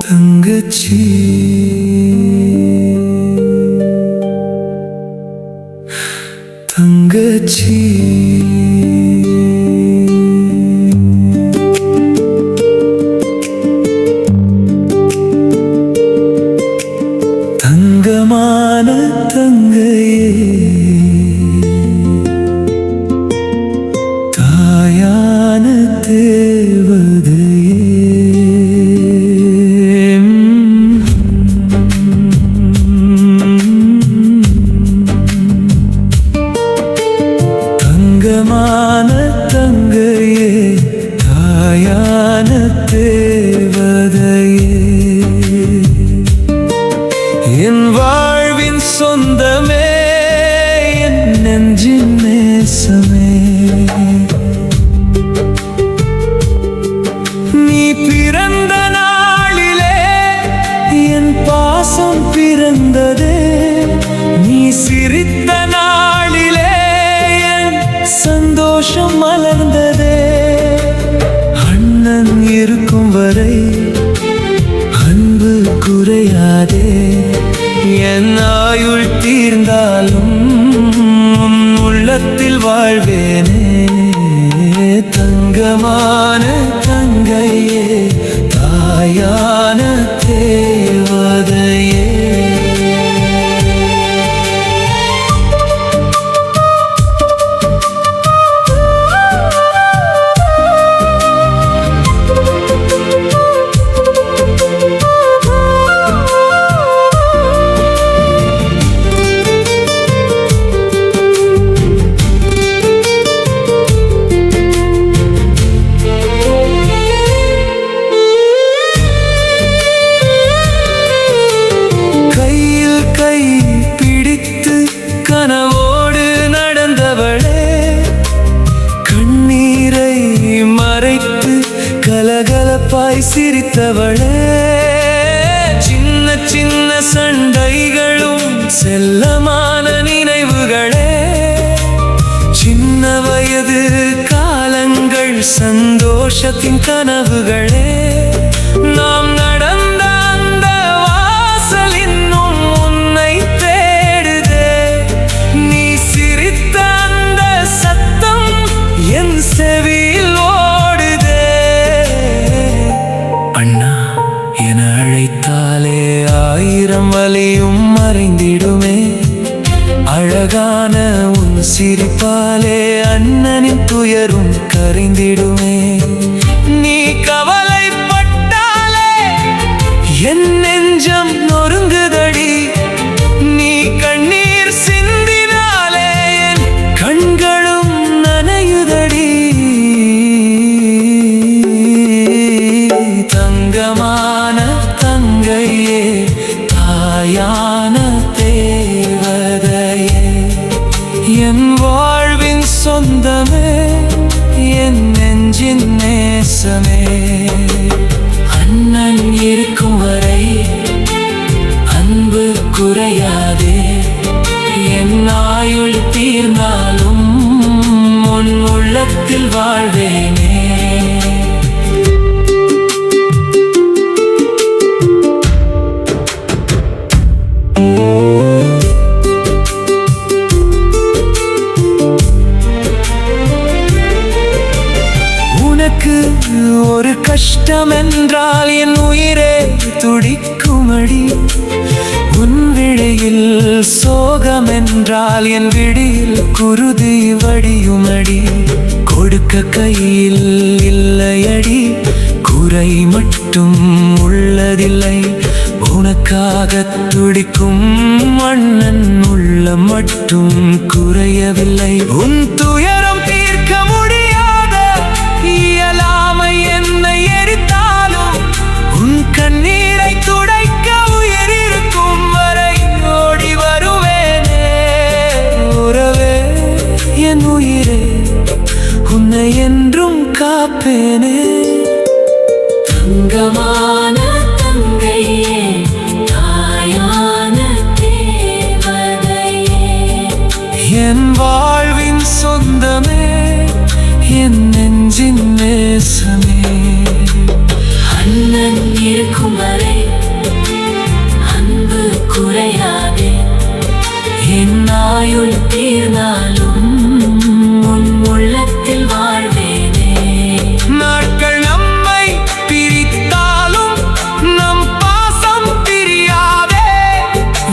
தங்கச்சி தங்கச்சி தங்கமான தங்கையே தாயான தேவதையே தங்கமான தங்கையே தாயான தேவதையே என் வாழ்வின் சொந்தமே என் நெஞ்சின் நேசமே நீ பிறந்த நாளிலே என் பாசம் பிறந்ததே நீ சிரித்த நாளிலே என் சந்தோஷம் மலர்ந்ததே அண்ணன் இருக்கும் வரை அன்பு குறையாதே என் ஆயுள் தீர்ந்தாலும் உள்ளத்தில் வாழ்வேனே தங்கமான தங்கையே தாயான தேவதையே கனவோடு நடந்தவளே கண்ணீரை மறைத்து கலகலப்பாய் சிரித்தவளே சின்ன சின்ன சண்டைகளும் செல்லமான நினைவுகளே சின்ன வயது காலங்கள் சந்தோஷத்தின் கனவுகளே நாம் நடந்த அந்த வாசல் இன்னும் உன்னை செவியில் ஓடுதே அண்ணா என அழைத்தாலே ஆயிரம் வலியும் மறைந்திடுமே அழகான உன் சிரிப்பாலே அண்ணனின் துயரும் கரைந்திடுமே நீ கவலைப்பட்டாலே என் நெஞ்சம் நொறுங்குதடி நீ கண்ணீர் சிந்தினாலே என் கண்களும் நனையுதடி தங்கமான தங்கையே தாயான தேவதையே என் வாழ்வின் சொந்தமே என் நெஞ்சின் நேசமே அண்ணன் இருக்கும் வரை அன்பு குறையாதே என் ஆயுள் தீர்ந்தாலும் உன் உள்ளத்தில் வாழ்வேனே உனக்கு ஒரு கஷ்டம் என்றால் என் உயிரே துடிக்குமடி உன் விழியில் சோகம் என்றால் என் விழியில் குருதி வடியுமடி கொடுக்க கையில் இல்லையடி குறை மட்டும் உள்ளதில்லை உனக்காக துடிக்கும் அண்ணன் உள்ளம் மட்டும் குறையவில்லை உன் துயரம் தீர்க்க முடியாத இயலாமை என்னை எரித்தாலும் உன் கண்ணீரை துடைக்க உயிர் இருக்கும் வரை ஓடி வருவேனே உறவே என் உயிரே உன்னை என்றும் காப்பேனே தங்கமான தங்கையே தாயான தேவதையே என் வாழ்வின் சொந்தமே என் நெஞ்சின் நேசமே. அண்ணன் இருக்கும் வரை அன்பு குறையாதே. என் ஆயுள் தீர்ந்தாலும் உன் உள்ளத்தில் வாழ்வேனே. நாட்கள் நம்மை பிரித்தாலும் நம் பாசம் பிரியாதே.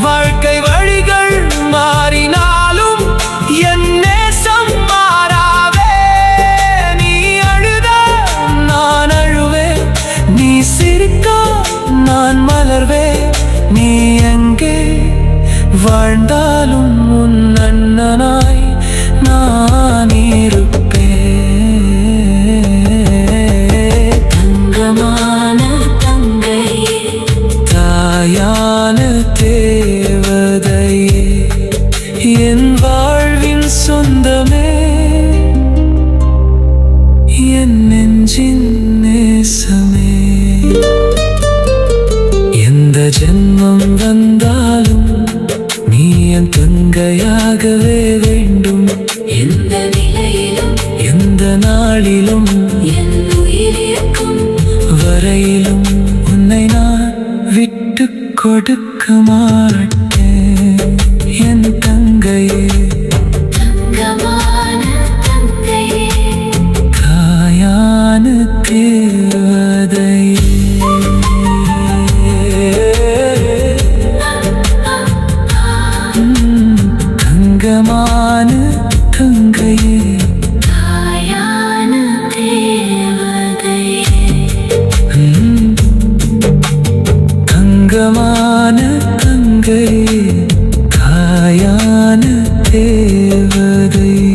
வாழ்க்கை வழிகள் மாறினாலும் என் நேசம் மாறாதே. நீ அழுத நான் அழுவேன், நீ சிரிக்க நான் மலர்வேன். நீ எங்கே வாழ்ந்தாலும் உன் அண்ணனாய் நான் இருப்பேன். தங்கமான தங்கையே, தாயான தேவதையே, என் வாழ்வின் சொந்தமே, என் நெஞ்சின் நேசமே. எந்த ஜென்மம் வந்தாலும் நீ என் தங்கையாகவே வேண்டும். எந்த நிலையிலும் எந்த நாளிலும் என் உயிர் இருக்கும் வரையிலும் உன்னை நான் விட்டு கொடுக்க மாட்டேன். என் தங்கையே, தங்கமான தங்கையே, தாயான தேவதையே. தங்கமான தங்கையே, தாயான தேவதையே. தங்கமான தங்கையே, தாயான தேவதையே.